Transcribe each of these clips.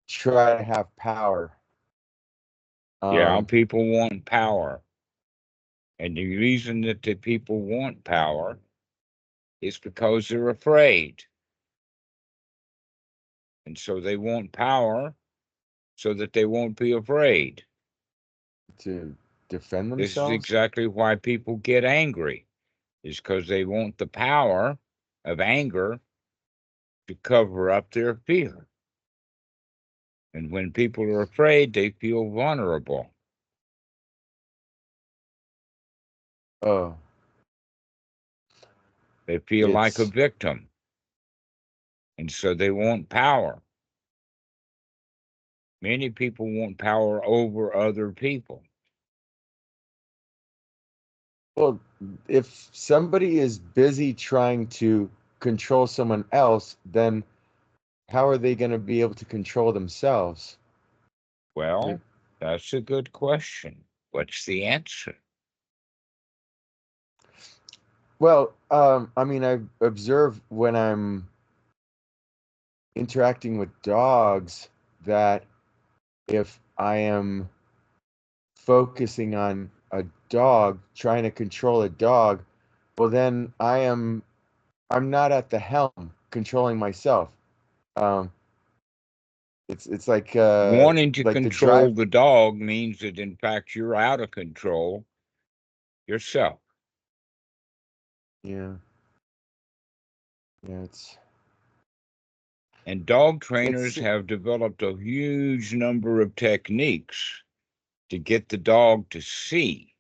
try to have power. Yeah, Um, people want power. And the reason that the people want power is because they're afraid. And so they want power so that they won't be afraid. to defend This is themselves. exactly why people get angry, is because they want the power of anger to cover up their fear. And when people are afraid, they feel vulnerable. Oh, They feel like a it's victim. And so they want power. Many people want power over other people. well, if somebody is busy trying to control someone else, then how are they going to be able to control themselves? They're- Well, that's a good question. What's the answer? Well, I mean, I observe when I'm interacting with dogs that if I am focusing on a dog, trying to control a dog, well, then I'm not at the helm controlling myself. Um, it's Wanting to like the control drive. the dog means that, in fact, you're out of control yourself. Yeah, yeah, And dog it's trainers have developed a huge number of techniques to get the dog to see.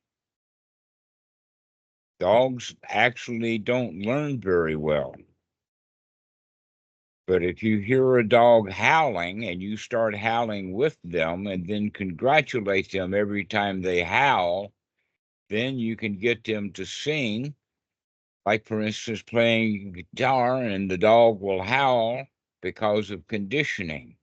Dogs actually don't learn very well. But if you hear a dog howling and you start howling with them and then congratulate them every time they howl, then you can get them to sing. Like, for instance, playing guitar and the dog will howl because of conditioning.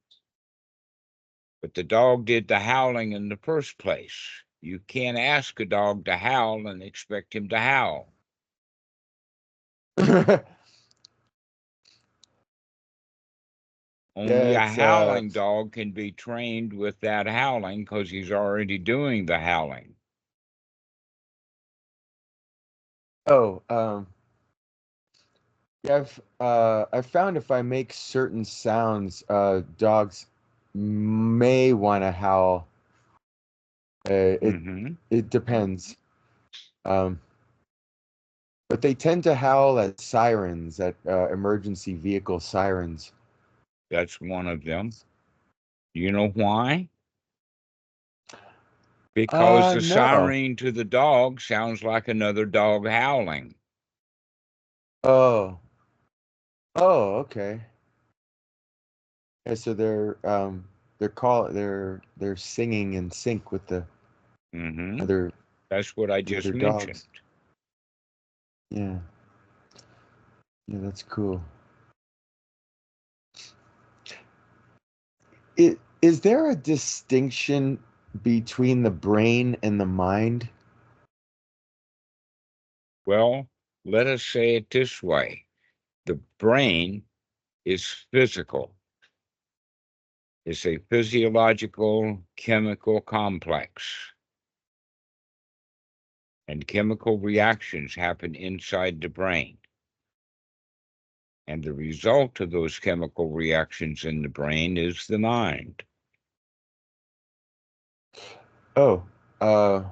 But the dog did the howling in the first place. You can't ask a dog to howl and expect him to howl. yeah, Only a it's howling dog can be trained with that howling because he's already doing the howling. oh, yeah, I've found if I make certain sounds, dogs may want to howl. It Hmm. it depends. Um, but they tend to howl at sirens, at emergency vehicle sirens. That's one of them. You know why? Because the No. siren to the dog sounds like another dog howling. Oh, oh, okay. Yeah, so they're singing in sync with Hmm. other That's what I the just other mentioned. dogs. Yeah, yeah, that's cool. Is there a distinction between the brain and the mind? Well, let us say it this way: the brain is physical, it's a physiological chemical complex, and chemical reactions happen inside the brain. And the result of those chemical reactions in the brain is the mind. Oh, uh,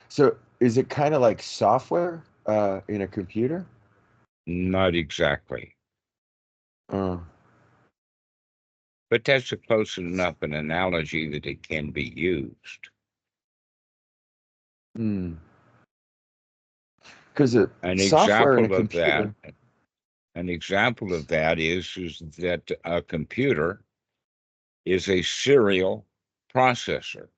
so is it kind of like software in a computer? Not exactly, Uh, but that's a close enough an analogy that it can be used. hmm. Because An software in a example of that, computer. an example of that is that a computer is a serial processor.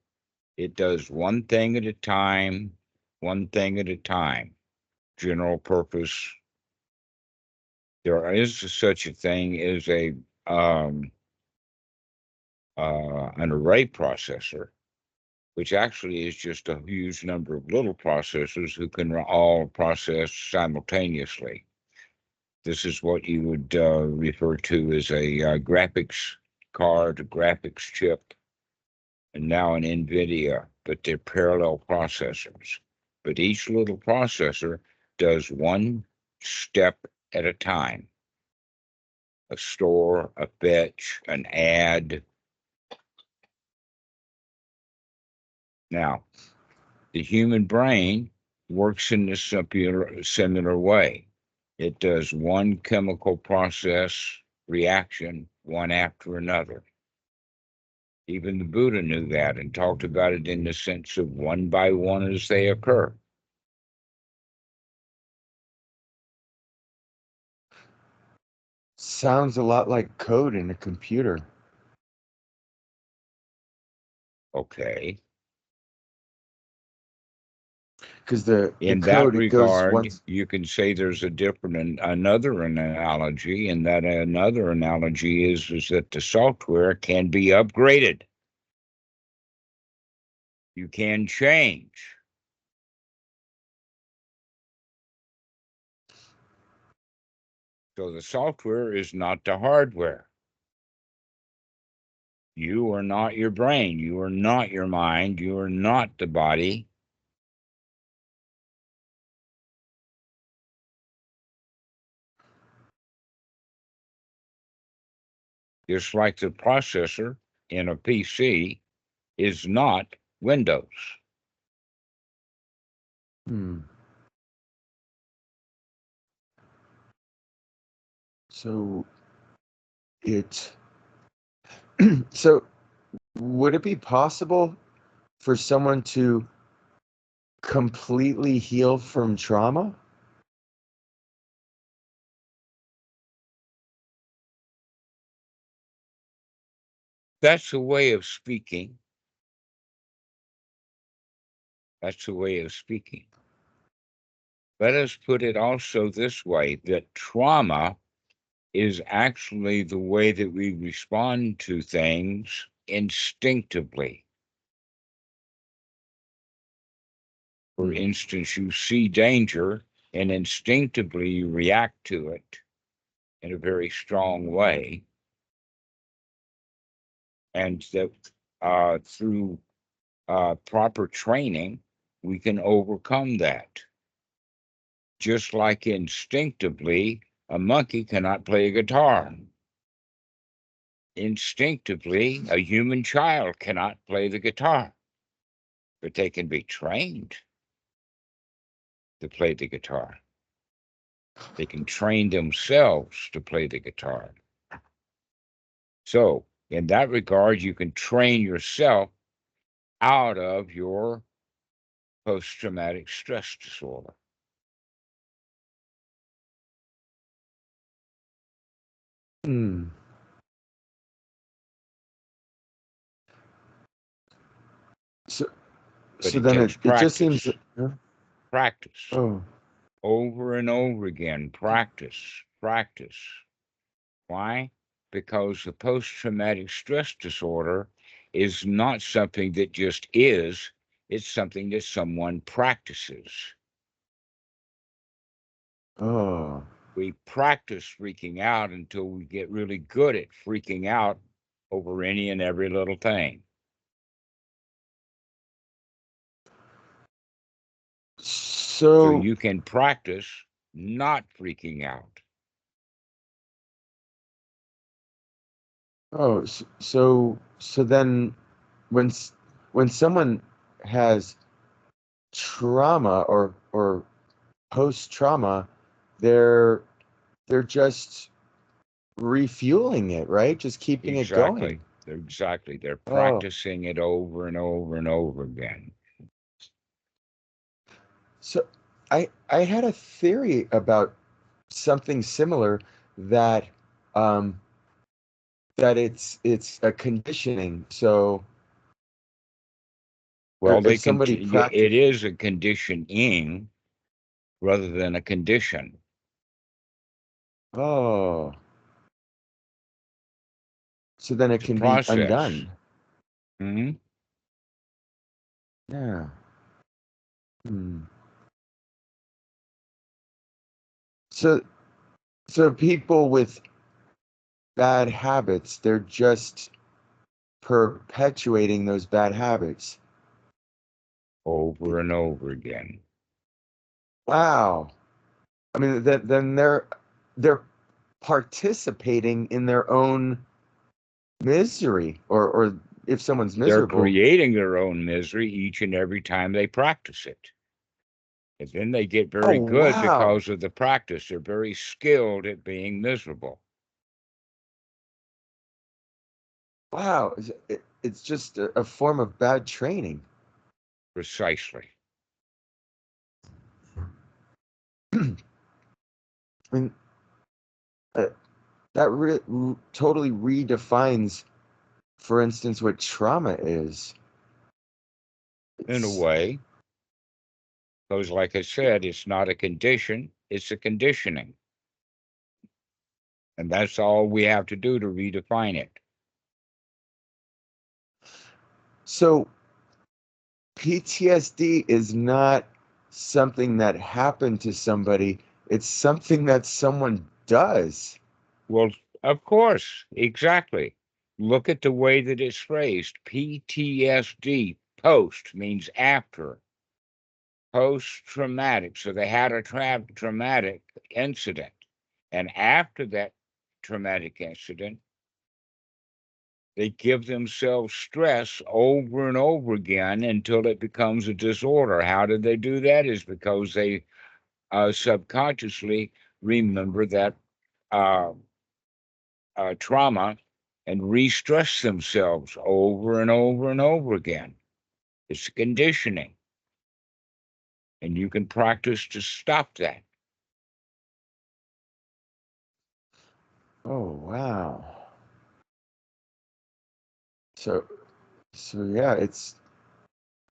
It does one thing at a time, one thing at a time. General purpose. There is such a thing as a an array processor, which actually is just a huge number of little processors who can all process simultaneously. This is what you would refer to as a graphics card, a graphics chip, and now an NVIDIA, but they're parallel processors. But each little processor does one step at a time. A store, a fetch, an add. Now, the human brain works in this similar way. It does one chemical process reaction, one after another. Even the Buddha knew that and talked about it in the sense of one by one as they occur. Sounds a lot like code in a computer. Okay. Because the In that code, it goes regard, once. you can say there's a different, another analogy, and that another analogy is that the software can be upgraded. You can change. So the software is not the hardware. You are not your brain. You are not your mind. You are not the body. Just like the processor in a PC is not Windows. So so would it be possible for someone to completely heal from trauma? That's a way of speaking. That's a way of speaking. Let us put it also this way, that trauma is actually the way that we respond to things instinctively. For instance, you see danger and instinctively you react to it in a very strong way. And that through proper training, we can overcome that. Just like instinctively, a monkey cannot play a guitar. Instinctively, a human child cannot play the guitar, but they can be trained to play the guitar. They can train themselves to play the guitar. So, in that regard, you can train yourself out of your post-traumatic stress disorder. So, But so it then takes it just practice. seems. Practice. Oh. Over and over again. Practice. Practice. Why? Because the post-traumatic stress disorder is not something that just is, it's something that someone practices. Oh. We practice freaking out until we get really good at freaking out over any and every little thing. So you can practice not freaking out. Oh, so then when someone has trauma or post trauma, they're just refueling it, right? Just keeping it going. Exactly. They're Oh, practicing it over and over and over again. so I had a theory about something similar that that it's a conditioning. So Well, if somebody it is a conditioning rather than a condition. Oh, so then it It's a can be process. undone. Hmm? Yeah. So people with bad habits. They're just perpetuating those bad habits. over and over again. Wow. I mean, then they're participating in their own misery, or if someone's They're miserable. creating their own misery each and every time they practice it. And then they get Oh, very good wow. because of the practice. They're very skilled at being miserable. Wow. It's just a form of bad training. Precisely. I mean, that totally redefines, for instance, what trauma is. In a way, because like I said, it's not a condition, it's a conditioning. And that's all we have to do to redefine it. So PTSD is not something that happened to somebody. It's something that someone does. Well, of course, exactly. Look at the way that it's phrased. PTSD, post, means after. Post-traumatic. So they had a traumatic incident. And after that traumatic incident, they give themselves stress over and over again until it becomes a disorder. How did they do that? Is because they subconsciously remember that uh, trauma and re-stress themselves over and over and over again. It's conditioning. And you can practice to stop that. Oh, wow. So yeah, it's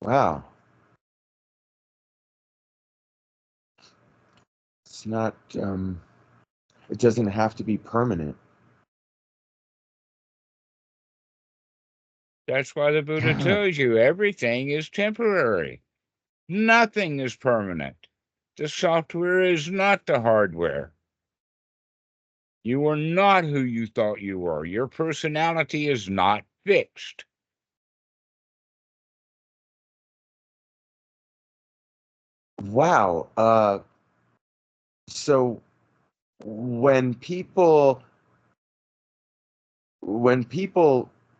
wow. It's not it doesn't have to be permanent. That's why the Buddha Yeah. tells you everything is temporary. Nothing is permanent. The software is not the hardware. You are not who you thought you were. Your personality is not fixed. Wow. So when people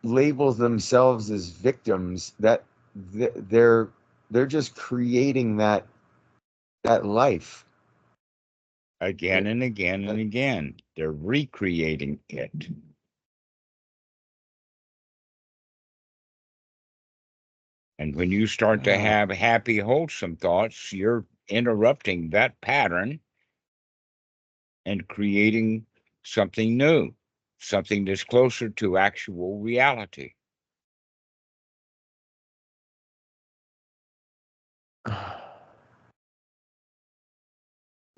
label themselves as victims, that they're just creating that life. Again and again and again. They're recreating it. And when you start to Wow. have happy, wholesome thoughts, you're interrupting that pattern and creating something new, something that's closer to actual reality.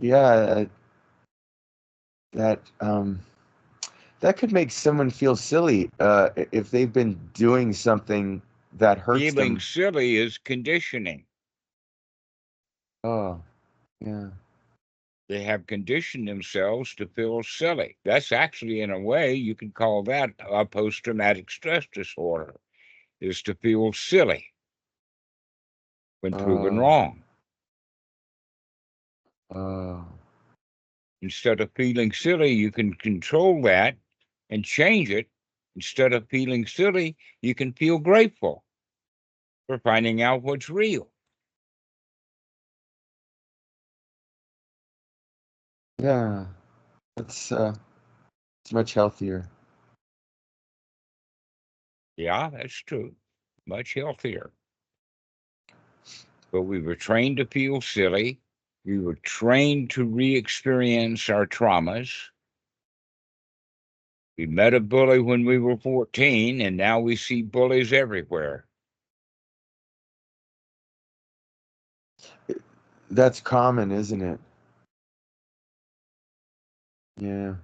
Yeah, that that could make someone feel silly if they've been doing something that hurts Feeling them. silly is conditioning. Oh, yeah. They have conditioned themselves to feel silly. That's actually, in a way, you could call that a post traumatic stress disorder, is to feel silly when proven Oh, wrong. oh, Instead of feeling silly, you can control that and change it. Instead of feeling silly, you can feel grateful for finding out what's real. yeah. It's much healthier. Yeah, that's true. Much healthier. But we were trained to feel silly. We were trained to re experience our traumas. We met a bully when we were 14, and now we see bullies everywhere. That's common, isn't it? Yeah.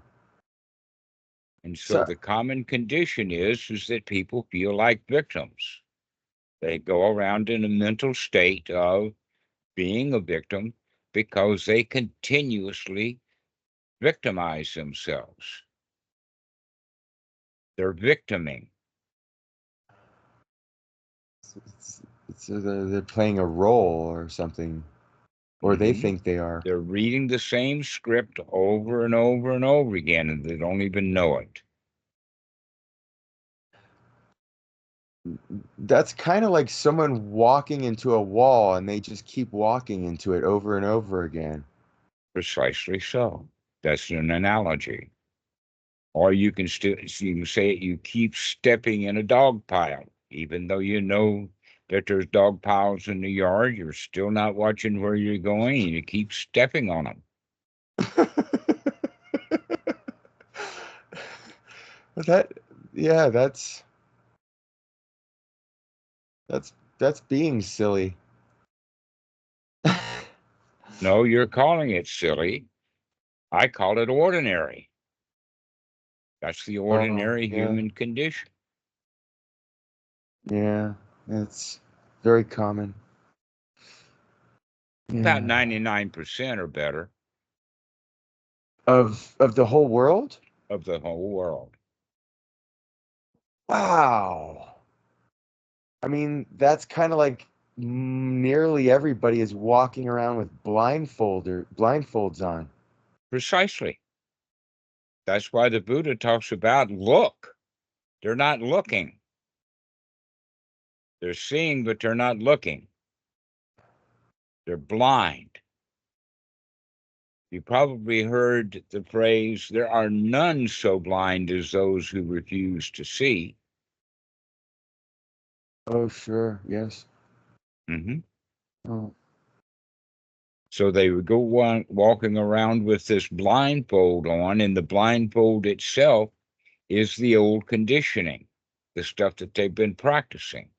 And so So, the common condition is that people feel like victims. They go around in a mental state of being a victim because they continuously victimize themselves. They're victiming. They're playing a role or something, or they think they are. They're reading the same script over and over and over again, and they don't even know it. That's kind of like someone walking into a wall and they just keep walking into it over and over again. Precisely so. That's an analogy. Or you can still you can say it, you keep stepping in a dog pile, even though you know that there's dog piles in the yard. You're still not watching where you're going, and you keep stepping on them. Yeah, that's being silly. No, you're calling it silly. I call it ordinary. That's the ordinary yeah. human condition. Yeah, it's very common. About Yeah. 99% or better Of the whole world? of the whole world. Wow. I mean, that's kind of like nearly everybody is walking around with blindfolds on. Precisely. That's why the Buddha talks about look. They're not looking. They're seeing, but they're not looking. They're blind. You probably heard the phrase, there are none so blind as those who refuse to see. Oh, sure. Yes. Mm-hmm. Oh. So they would go walking around with this blindfold on, and the blindfold itself is the old conditioning, the stuff that they've been practicing,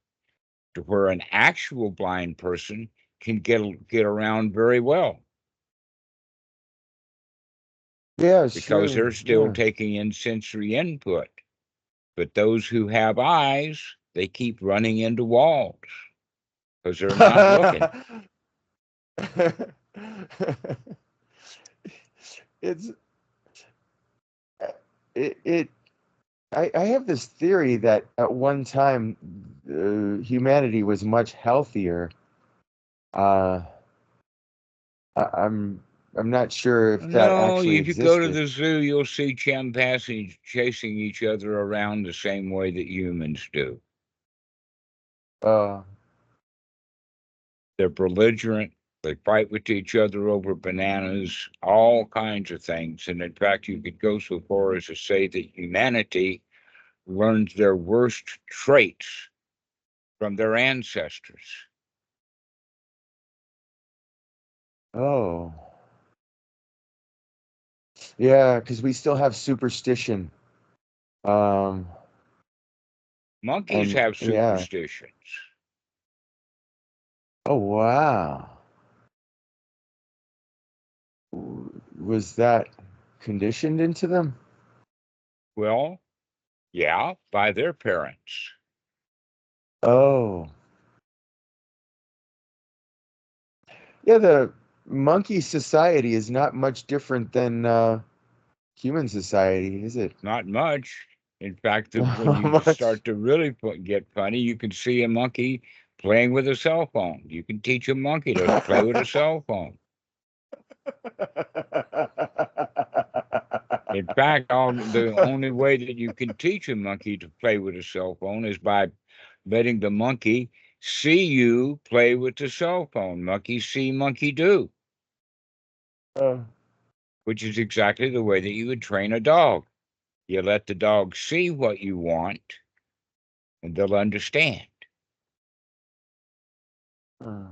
to where an actual blind person can get around very well. Yeah, Because sure. they're still Yeah. taking in sensory input. But those who have eyes, they keep running into walls because they're not looking. It's it I have this theory that at one time humanity was much healthier. Uh, I'm not sure if that No, actually if you go to existed. the zoo, you'll see chimpanzees chasing each other around the same way that humans do. Uh, They're belligerent. They fight with each other over bananas, all kinds of things. And in fact, you could go so far as to say that humanity learns their worst traits from their ancestors. oh, yeah, because we still have superstition. Um, Monkeys and have yeah. superstitions. Oh, wow. Was that conditioned into them? Well, yeah, by their parents. Oh, yeah. The monkey society is not much different than human society, is it? Not much. In fact, when Not you much. start to really get funny, you can see a monkey playing with a cell phone. You can teach a monkey to play with a cell phone. In fact, the only way that you can teach a monkey to play with a cell phone is by letting the monkey see you play with the cell phone. Monkey see, monkey do, Uh, which is exactly the way that you would train a dog. You let the dog see what you want, and they'll understand. uh.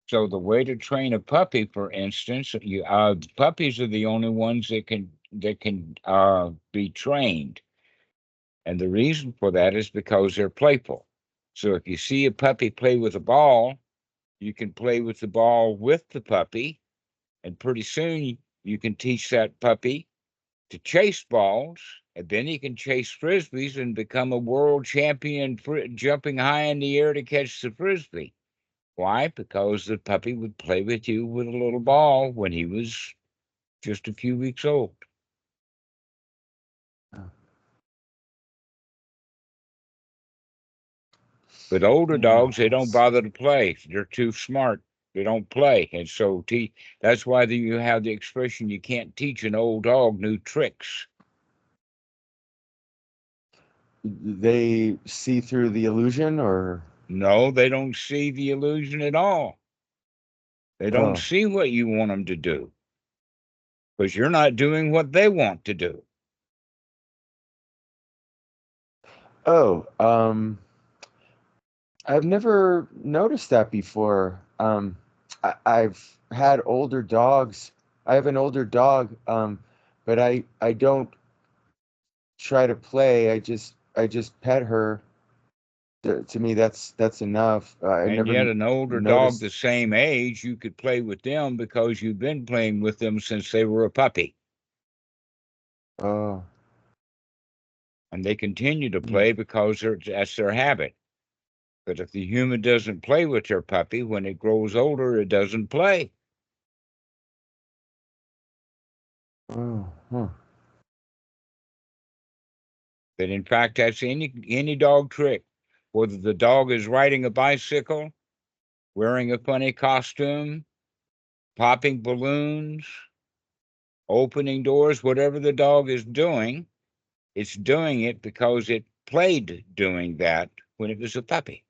So the way to train a puppy, for instance, puppies are the only ones that can be trained, and the reason for that is because they're playful. So if you see a puppy play with a ball, you can play with the ball with the puppy, and pretty soon you can teach that puppy to chase balls, and then he can chase frisbees and become a world champion jumping high in the air to catch the frisbee. Why? Because the puppy would play with you with a little ball when he was just a few weeks old. But older dogs, they don't bother to play. They're too smart. They don't play. And so that's why you have the expression, you can't teach an old dog new tricks. They see through the illusion, or? No, they don't see the illusion at all. They don't see what you want them to do because you're not doing what they want to do. Oh, I've never noticed that before. I've had older dogs. I have an older dog, but I don't try to play. I just pet her. To me, that's enough. I And never yet an older dog noticed. the same age, you could play with them because you've been playing with them since they were a puppy. Oh, And they continue to play because that's their habit. But if the human doesn't play with their puppy, when it grows older, it doesn't play. oh, huh. But in fact, that's any dog trick. Whether the dog is riding a bicycle, wearing a funny costume, popping balloons, opening doors, whatever the dog is doing, it's doing it because it played doing that when it was a puppy.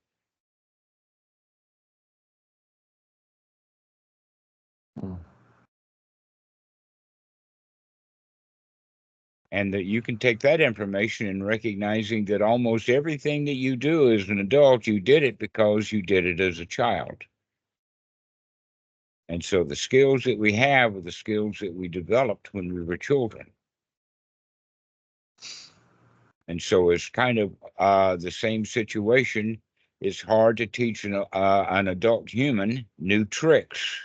And that you can take that information and recognizing that almost everything that you do as an adult, you did it because you did it as a child. And so the skills that we have are the skills that we developed when we were children. And so it's kind of the same situation. It's hard to teach an adult human new tricks.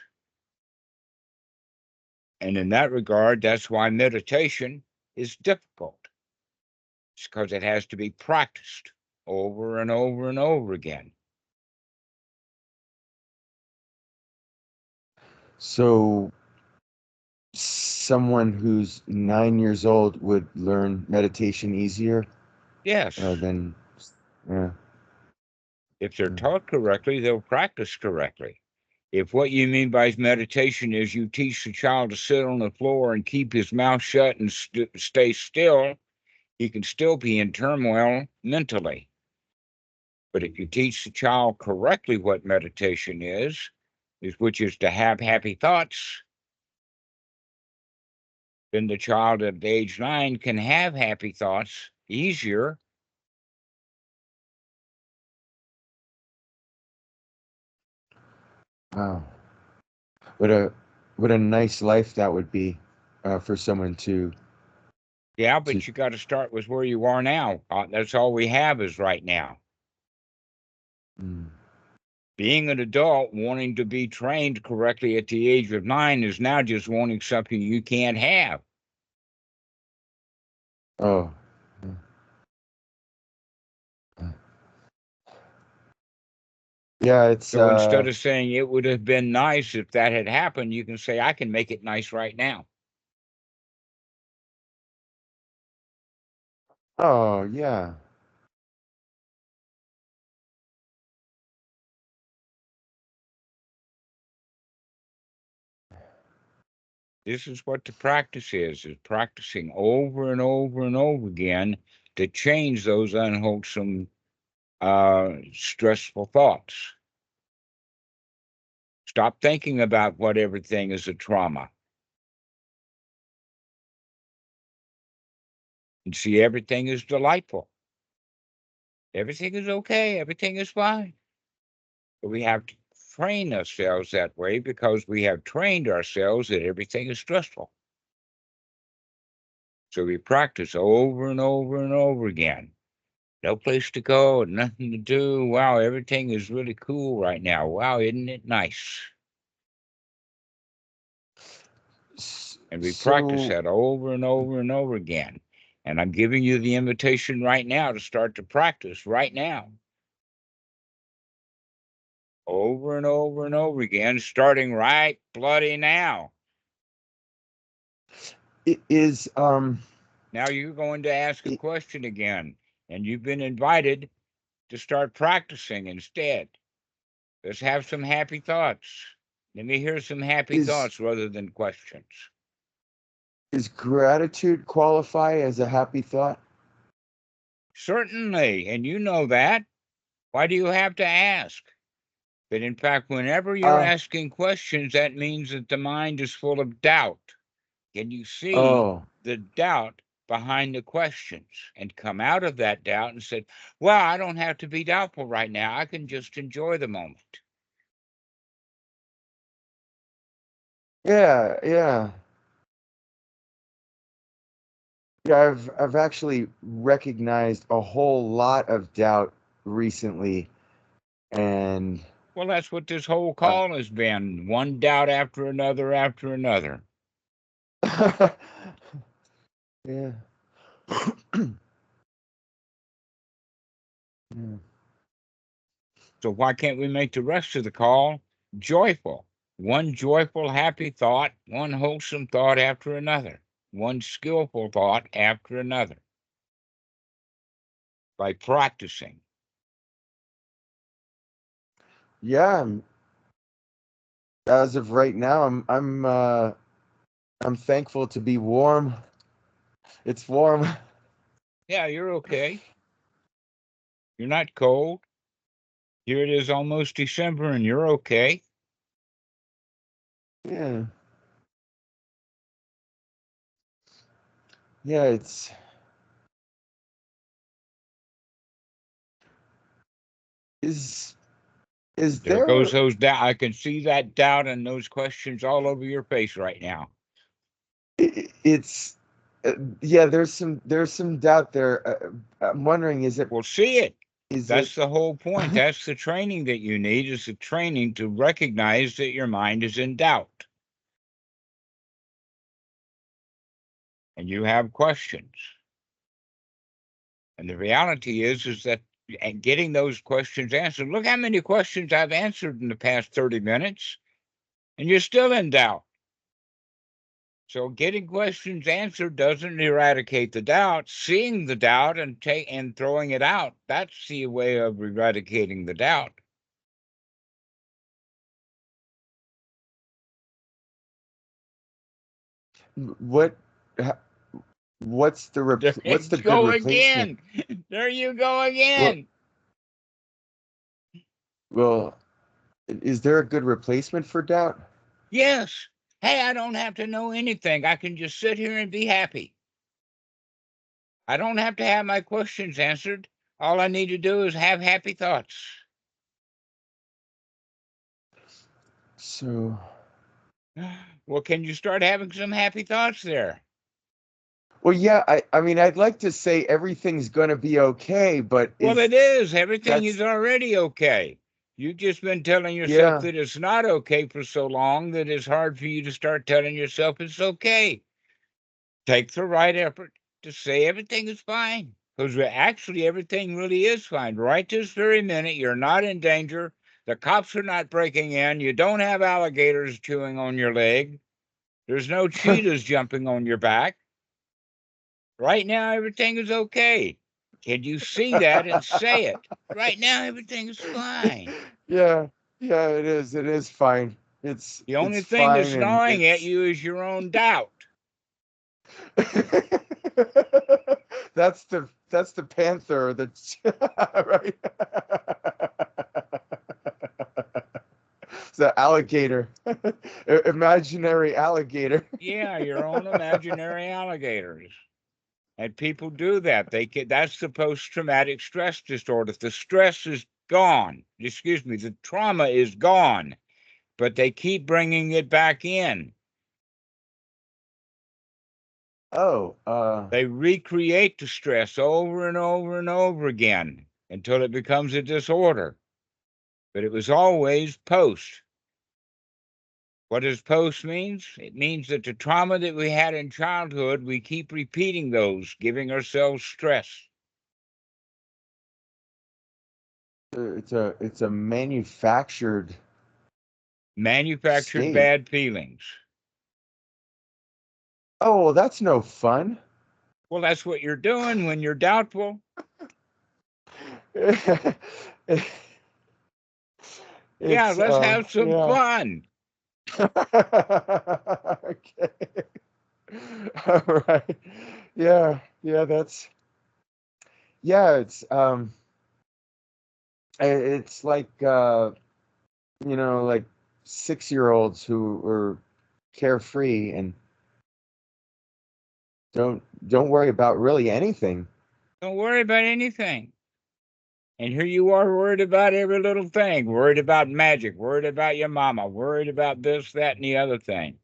And in that regard, that's why meditation is difficult. It's because it has to be practiced over and over and over again. So someone who's 9 years old would learn meditation easier Yes. than, yeah. If they're taught correctly, they'll practice correctly. If what you mean by meditation is you teach the child to sit on the floor and keep his mouth shut and stay still, he can still be in turmoil mentally. But if you teach the child correctly what meditation is which is to have happy thoughts, then the child at age 9 can have happy thoughts easier. Wow. What a nice life that would be for someone to. Yeah, but you got to start with where you are now. That's all we have is right now. Being an adult wanting to be trained correctly at the age of 9 is now just wanting something you can't have. Oh. Yeah, it's So instead of saying it would have been nice if that had happened, you can say, I can make it nice right now. Oh, yeah. This is what the practice is practicing over and over and over again to change those unwholesome, stressful thoughts. Stop thinking about what everything is a trauma. And see everything is delightful. Everything is okay. Everything is fine. But we have to train ourselves that way because we have trained ourselves that everything is stressful. So we practice over and over and over again. No place to go, nothing to do. Wow, everything is really cool right now. Wow, isn't it nice? And we practice that over and over and over again. And I'm giving you the invitation right now to start to practice right now. over and over and over again, starting right bloody now. It is Now you're going to ask a question again, and you've been invited to start practicing instead. Let's have some happy thoughts. Let me hear some happy thoughts rather than questions. Does gratitude qualify as a happy thought? Certainly, and you know that. Why do you have to ask? But in fact, whenever you're asking questions, that means that the mind is full of doubt. Can you see the doubt behind the questions and come out of that doubt and say, well, I don't have to be doubtful right now. I can just enjoy the moment. Yeah, yeah. Yeah, I've actually recognized a whole lot of doubt recently, and well, that's what this whole call has been. One doubt after another after another. Yeah. Yeah. So why can't we make the rest of the call joyful? One joyful, happy thought, one wholesome thought after another, one skillful thought after another. By practicing. Yeah. As of right now, I'm thankful to be warm. It's warm. Yeah, you're okay. You're not cold. Here it is almost December and you're okay. Yeah. Yeah, is There goes those doubt. I can see that doubt and those questions all over your face right now. It's yeah, there's some doubt there. I'm wondering, is it? Well, see it. That's the whole point. That's the training that you need, is the training to recognize that your mind is in doubt. And you have questions. And the reality is that getting those questions answered, look how many questions I've answered in the past 30 minutes, and you're still in doubt. So getting questions answered doesn't eradicate the doubt. Seeing the doubt and throwing it out, that's the way of eradicating the doubt. What's the good replacement? Again. There you go again. Well, is there a good replacement for doubt? Yes. Hey, I don't have to know anything. I can just sit here and be happy. I don't have to have my questions answered. All I need to do is have happy thoughts. So, well, can you start having some happy thoughts there? Well, yeah, I mean, I'd like to say everything's going to be okay, but well, it is. Everything is already okay. You've just been telling yourself that it's not okay for so long that it's hard for you to start telling yourself it's okay. Take the right effort to say everything is fine, because actually everything really is fine. Right this very minute, you're not in danger. The cops are not breaking in. You don't have alligators chewing on your leg. There's no cheetahs jumping on your back. Right now, everything is okay. Can you see that and say it? Right now, everything is fine. Yeah, it is. It is fine. It's the only it's thing fine that's gnawing at you is your own doubt. That's the panther. That's right. It's the alligator, imaginary alligator. Yeah, your own imaginary alligators. And people do that. That's the post-traumatic stress disorder. The stress is gone. Excuse me, the trauma is gone, but they keep bringing it back in. They recreate the stress over and over and over again until it becomes a disorder. But it was always post. What does post means? It means that the trauma that we had in childhood, we keep repeating those, giving ourselves stress. it's a manufactured state. bad feelings. Oh, well, that's no fun. Well, that's what you're doing when you're doubtful. Yeah, It's let's have some yeah. fun. Okay. All right. Yeah, yeah, that's yeah, it's like like 6-year-olds who are carefree and don't worry about really anything. Don't worry about anything. And here you are worried about every little thing, worried about magic, worried about your mama, worried about this, that, and the other thing.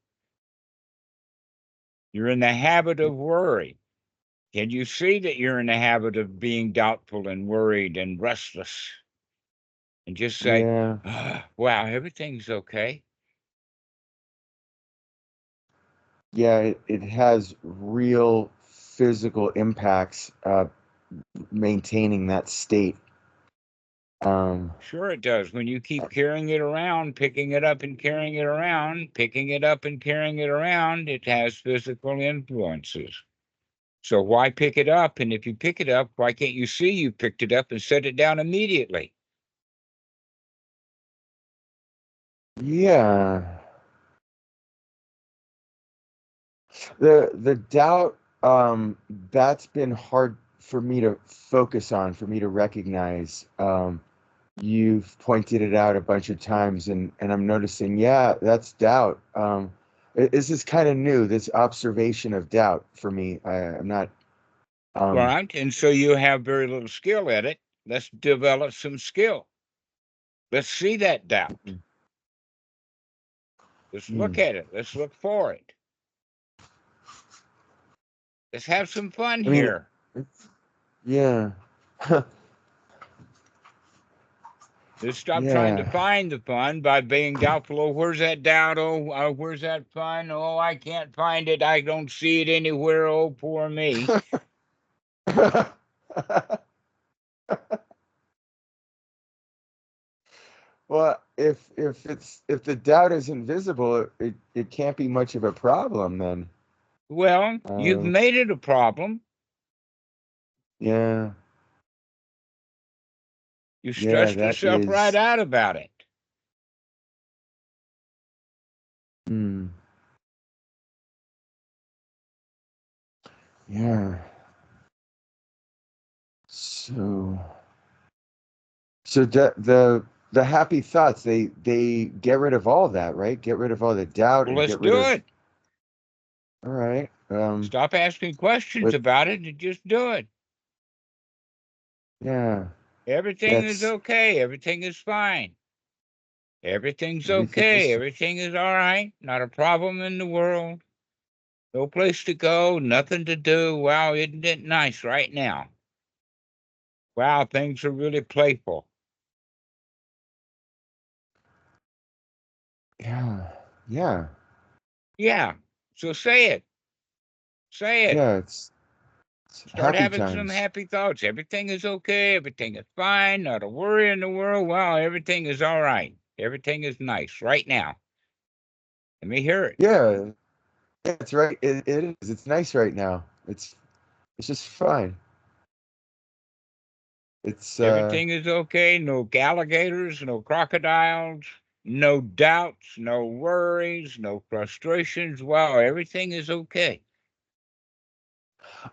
You're in the habit of worry. Can you see that you're in the habit of being doubtful and worried and restless? And just say, Yeah. wow, everything's okay. Yeah, it has real physical impacts maintaining that state. Sure, it does. When you keep carrying it around, picking it up and carrying it around, picking it up and carrying it around, it has physical influences. So why pick it up? And if you pick it up, why can't you see you picked it up and set it down immediately? Yeah. The doubt, that's been hard for me to focus on, for me to recognize. You've pointed it out a bunch of times, and I'm noticing, yeah, that's doubt. This is kind of new, this observation of doubt for me. I'm not, um, Right. And so you have very little skill at it. Let's develop some skill. Let's see that doubt. Let's look hmm. at it. Let's look for it. Let's have some fun I mean, here. yeah, Let's stop trying to yeah. find the fun by being doubtful. Oh, where's that doubt? Oh, where's that fun? Oh, I can't find it. I don't see it anywhere. Oh, poor me. Well, if the doubt is invisible, it can't be much of a problem then. Well, you've Um, made it a problem. yeah, You yeah, stressed that yourself right is, out about it. mm, yeah. So, the happy thoughts, they get rid of all that, right? Get rid of all the doubt Well, and let's get rid do of, it. all right. Stop asking questions But about it and just do it. yeah, Everything is that's okay. Everything is fine. Everything's everything okay. is, Everything is all right. Not a problem in the world. No place to go. Nothing to do. Wow, isn't it nice right now? Wow, things are really playful. yeah, yeah, Yeah. So say it. Say it. yeah, it's Start happy having some times. happy thoughts. Everything is okay. Everything is fine. Not a worry in the world. Wow, everything is all right. Everything is nice right now. Let me hear it. Yeah, yeah, it's right. It is. It's nice right now. It's just fine. It's Everything is okay. No alligators, no crocodiles, no doubts, no worries, no frustrations. Wow, everything is okay.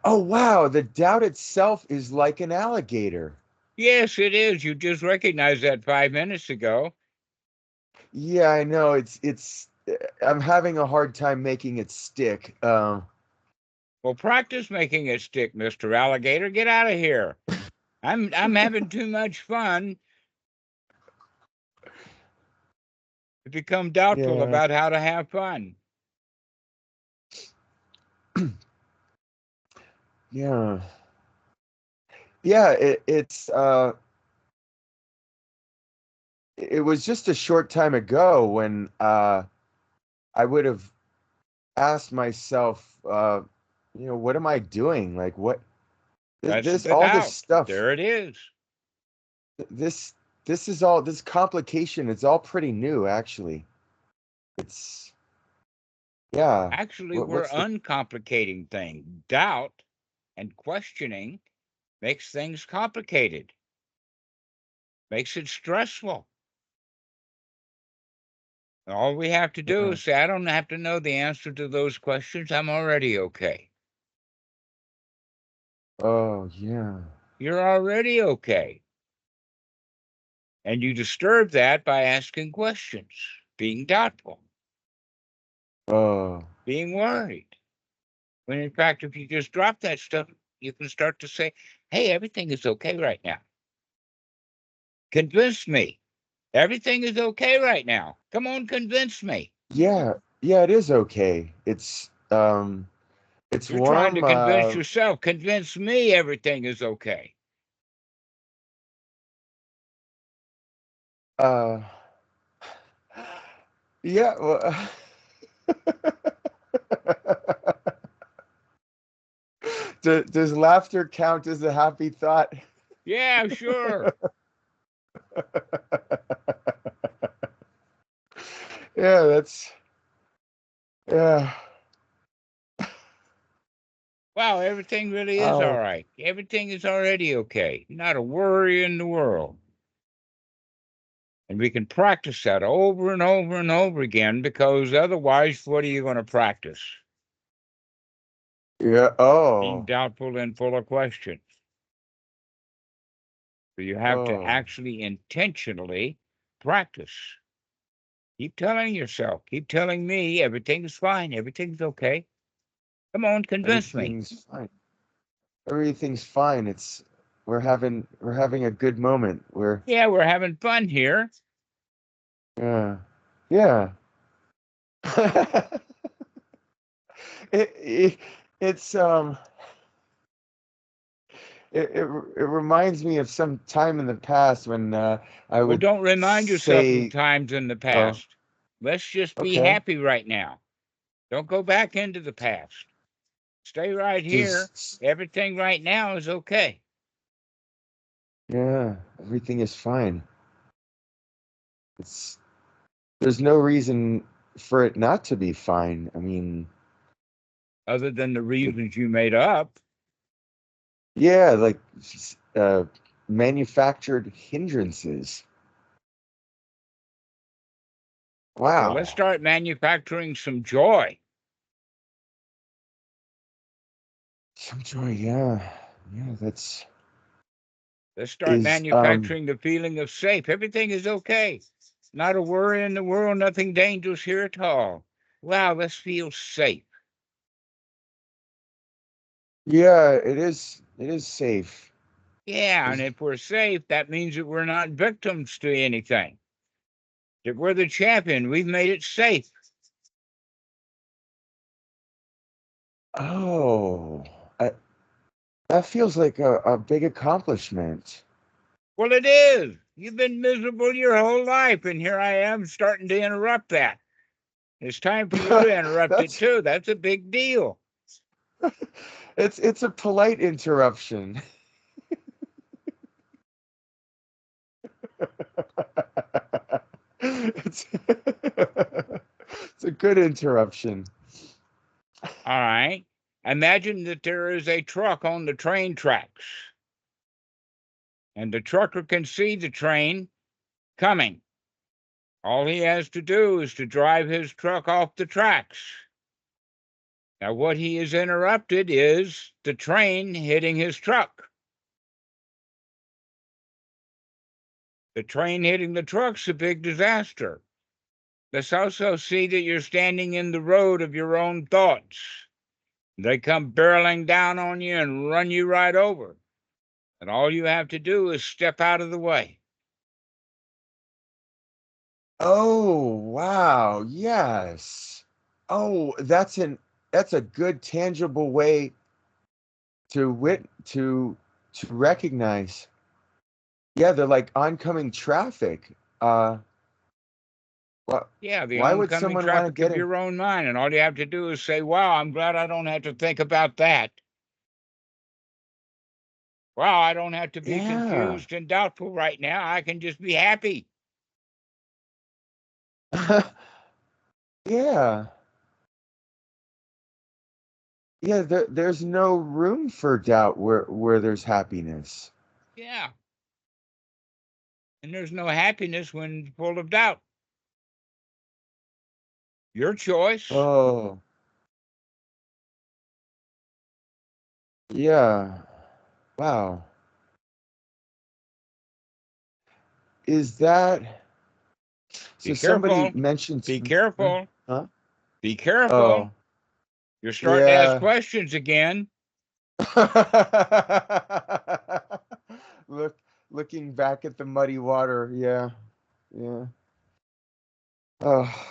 oh wow, the doubt itself is like an alligator. Yes, it is. You just recognized that 5 minutes ago. Yeah, I know. I'm having a hard time making it stick. Well, practice making it stick, Mr. Alligator. Get out of here. I'm having too much fun to become doubtful Yeah, about how to have fun. yeah, yeah. It was just a short time ago when I would have asked myself, what am I doing? Like, what That's this the all this doubt. stuff, There it is. this this complication, it's all pretty new, actually. It's, yeah. Actually, we're What's the, uncomplicating things. Doubt and questioning makes things complicated, makes it stressful. All we have to do yeah. is say, I don't have to know the answer to those questions. I'm already okay. Oh, yeah. You're already okay. And you disturb that by asking questions, being doubtful, Oh, being worried. When in fact, if you just drop that stuff, you can start to say, hey, everything is okay right now. Convince me. Everything is okay right now. Come on, convince me. yeah. Yeah, it is okay. It's You're trying to warm. convince yourself. Convince me everything is okay. Uh, yeah. Well, does laughter count as a happy thought? Yeah, sure. Yeah, that's, yeah. Wow, everything really is all Oh, right. Everything is already okay. Not a worry in the world. And we can practice that over and over and over again, because otherwise, what are you going to practice? yeah. Being Oh, doubtful and full of questions. So you have to oh. actually intentionally practice. Keep telling yourself, keep telling me everything's fine, everything's okay. Come on, convince me. Everything's fine. Everything's fine. We're having a good moment. Yeah, we're having fun here. Yeah, yeah. it, it it's it reminds me of some time in the past when I Well, would don't remind yourself of say, times in the oh, past. Let's just be okay, happy right now. Don't go back into the past. Stay right here. just, Everything right now is okay. yeah, everything is fine. It's There's no reason for it not to be fine. I mean, Other than the it, reasons you made up. yeah, like uh, manufactured hindrances. Well, let's Wow. start manufacturing some joy. Some joy, yeah. Yeah, that's Let's start is manufacturing the feeling of safe. Everything is okay. Not a worry in the world, nothing dangerous here at all. Wow, let's feel safe. yeah, it is safe. Yeah, and Is if we're safe, that means that we're not victims to anything. That we're the champion. We've made it safe. oh, I, that feels like a big accomplishment. Well, it is. You've been miserable your whole life, and here I am starting to interrupt that. It's time for you to interrupt it That's too. That's a big deal. it's a polite interruption. It's a good interruption. All right. Imagine that there is a truck on the train tracks, and the trucker can see the train coming. All he has to do is to drive his truck off the tracks. Now, what he has interrupted is the train hitting his truck. The train hitting the truck's a big disaster. Let's also see that you're standing in the road of your own thoughts. They come barreling down on you and run you right over. And all you have to do is step out of the way. Oh, wow. Yes. Oh, that's a good tangible way to recognize. Yeah, they're like oncoming traffic. What Yeah, the why would oncoming someone want to traffic get of in? your own mind. And all you have to do is say, wow, I'm glad I don't have to think about that. Well, I don't have to be Yeah. confused and doubtful right now. I can just be happy. Yeah. Yeah, there's no room for doubt where there's happiness. Yeah. And there's no happiness when full of doubt. Your choice. Oh, yeah. Wow. Is that Be so? Somebody careful. mentioned Be some, huh? careful. Huh? Be careful. Oh, You're starting to ask yeah. questions again. Look, looking back at the muddy water. Yeah. Yeah. Oh,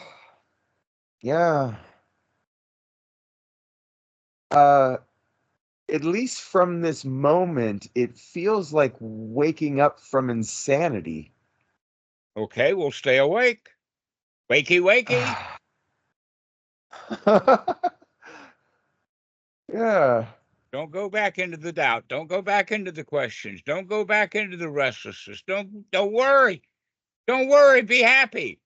yeah. Uh, at least from this moment, it feels like waking up from insanity. Okay, we'll stay awake. Wakey, wakey. Yeah. Don't go back into the doubt. Don't go back into the questions. Don't go back into the restlessness. Don't worry. Don't worry. Be happy.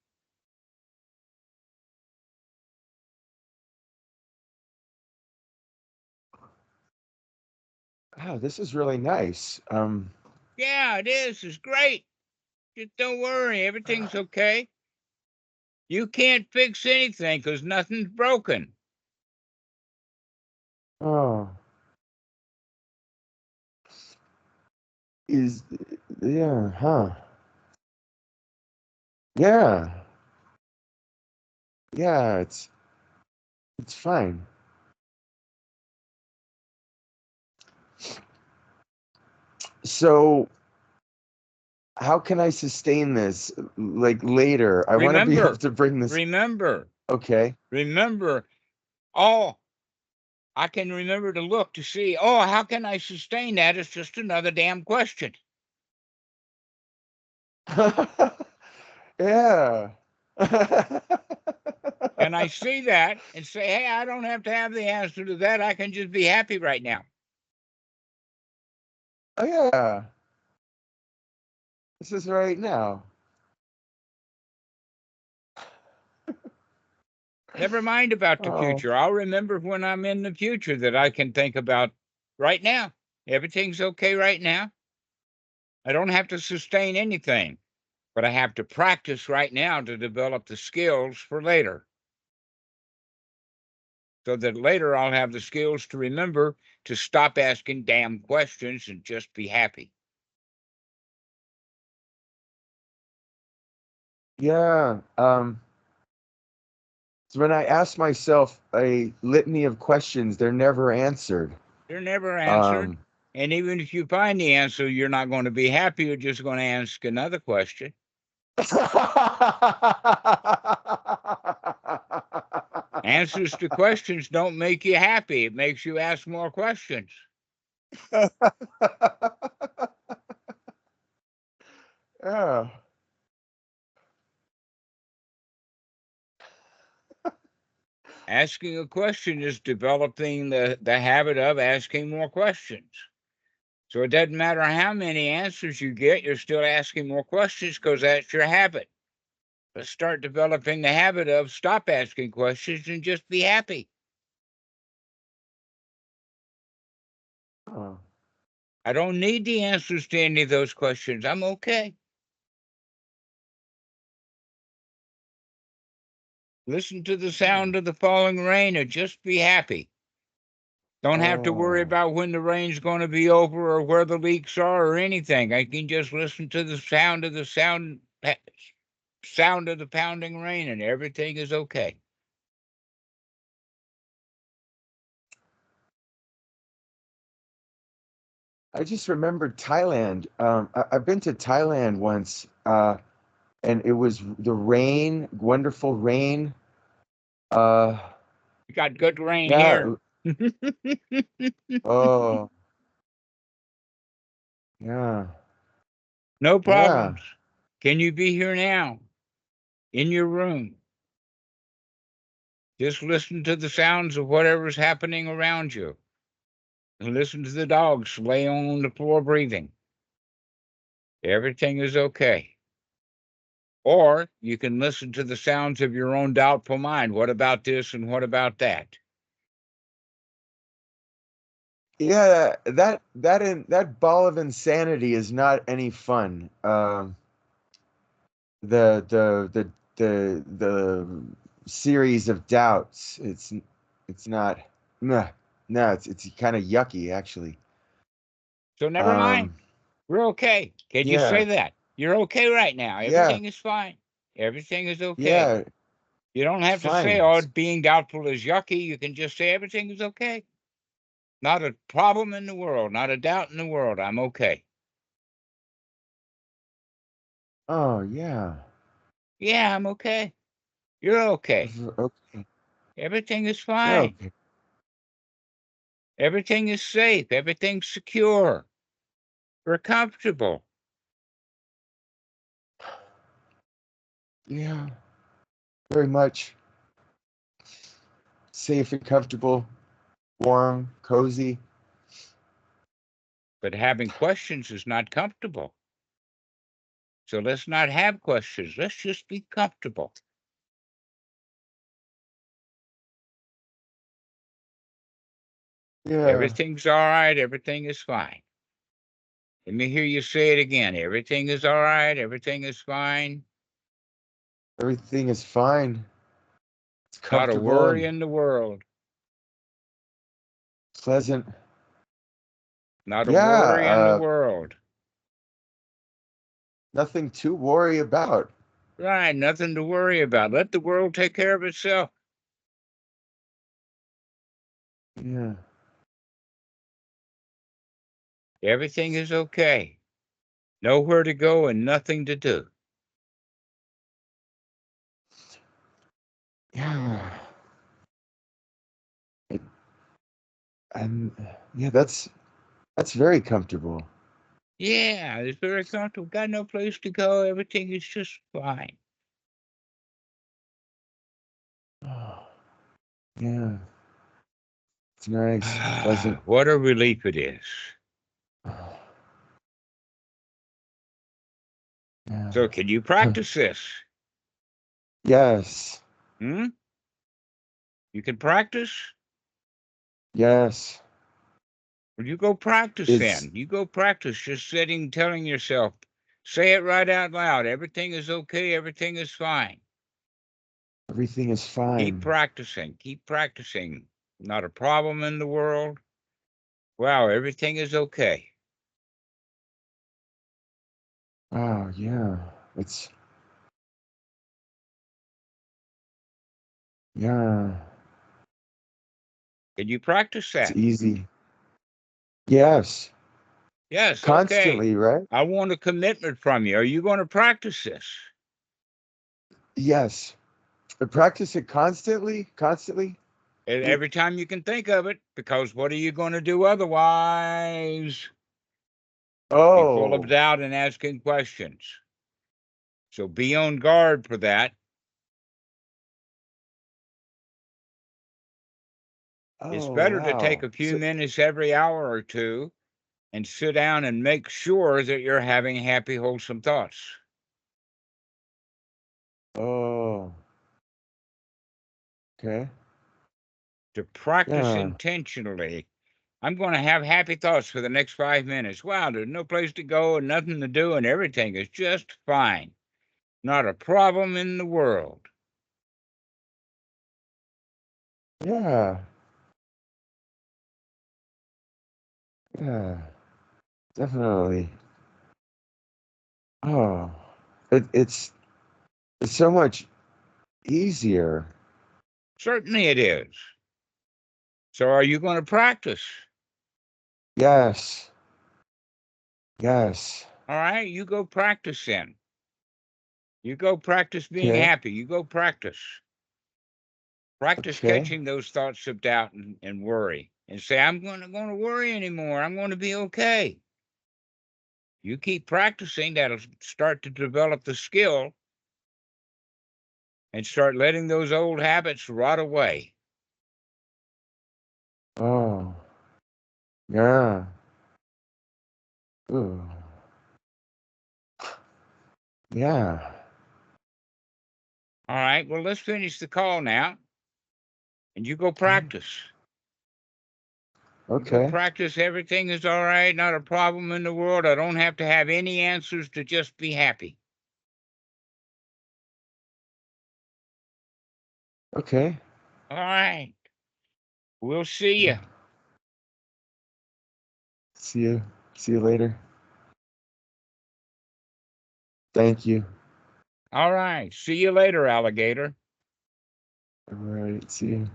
Wow, this is really nice. Yeah, it is. It's great. Just don't worry. Everything's okay. You can't fix anything because nothing's broken. Oh, is yeah, huh? Yeah, yeah, it's fine. So, how can I sustain this like later? I want to be able Remember, to bring this. remember, Okay. remember. Oh, I can remember to look to see. Oh, how can I sustain that? It's just another damn question. Yeah. And I see that and say, hey, I don't have to have the answer to that. I can just be happy right now. Oh yeah. This is right now. Never mind about the Oh. future. I'll remember when I'm in the future that I can think about right now. Everything's okay right now. I don't have to sustain anything, but I have to practice right now to develop the skills for later. So that later I'll have the skills to remember to stop asking damn questions and just be happy. Yeah. So when I ask myself a litany of questions, they're never answered. They're never answered. Um, And even if you find the answer, you're not going to be happy. You're just going to ask another question. Answers to questions don't make you happy. It makes you ask more questions. Yeah. Asking a question is developing the habit of asking more questions. So it doesn't matter how many answers you get, you're still asking more questions because that's your habit. Let's start developing the habit of stop asking questions and just be happy. Oh. I don't need the answers to any of those questions. I'm okay. Listen to the sound of the falling rain and just be happy. Don't have to worry Oh. about when the rain's going to be over or where the leaks are or anything. I can just listen to the sound of the pounding rain and everything is okay. I just remembered Thailand. I've been to Thailand once, and it was the rain, wonderful rain. Uh, We got good rain here. yeah. Oh, yeah. No Yeah. problems. Can you be here now in your room? Just listen to the sounds of whatever's happening around you. and listen to the dogs lay on the floor breathing. Everything is okay. Or you can listen to the sounds of your own doubtful mind. What about this and what about that? Yeah, that ball of insanity is not any fun. The series of doubts. It's not. Nah, no, it's kind of yucky actually. So never mind. We're okay. Can you say Yeah, that? You're okay right now. yeah, Everything is fine. Everything is okay. yeah. You don't It's have to say, fine. oh, being doubtful is yucky. You can just say everything is okay. Not a problem in the world, not a doubt in the world. I'm okay. Oh yeah. Yeah, I'm okay. You're okay. Okay. Everything is You're fine. okay. Everything is safe. Everything's secure. We're comfortable. Yeah. Very much safe and comfortable, warm, cozy. But having questions is not comfortable. So let's not have questions. Let's just be comfortable. Yeah. Everything's all right. Everything is fine. Let me hear you say it again. Everything is all right. Everything is fine. Everything is fine. It's Not a comfortable worry and in the world. pleasant. Not a Yeah, worry in the world. nothing to worry about. Right. Nothing to worry about. Let the world take care of itself. Yeah. Everything is okay. Nowhere to go and nothing to do. Yeah. It, and yeah, that's very comfortable. Yeah, it's very comfortable. Got no place to go. Everything is just fine. Oh, yeah. It's nice, pleasant. What a relief it is. Oh, yeah. So, can you practice this? Yes. Hmm? You can practice? Yes. Well, you go practice It's then. You go practice just sitting, telling yourself, say it right out loud. Everything is okay. Everything is fine. everything is Keep fine. practicing. Keep practicing. Not a problem in the world. Wow, everything is okay. Oh, yeah. It's yeah. Can you practice It's that? easy. Yes. Yes, okay. Constantly, right? I want a commitment from you. Are you going to practice this? Yes. I practice it constantly, constantly. Every time you can think of it, because what are you going to do otherwise? Be full of Oh. doubt and asking questions. So be on guard for that. It's Oh, better to take wow. a few minutes every hour or two and sit down and make sure that you're having happy, wholesome thoughts. Oh, okay. To practice Yeah. intentionally, I'm going to have happy thoughts for the next 5 minutes. Wow, there's no place to go and nothing to do, and everything is just fine. Not a problem in the world. Yeah. Yeah. Definitely. Oh, it's so much easier. Certainly it is. So, are you going to practice? Yes. Yes. All right, you go practice then. You go practice being Okay. happy. You go practice. Practice Okay. catching those thoughts of doubt and worry and say, I'm going to worry anymore. I'm going to be okay. You keep practicing, that'll start to develop the skill and start letting those old habits rot away. Oh, Yeah. Ooh. Yeah. All right. Well, let's finish the call now. And you go practice. You go Okay. practice. Everything is all right. Not a problem in the world. I don't have to have any answers to just be happy. Okay. All right. We'll see you. See you. See you later. Thank you. All right. See you later, alligator. All right. See you.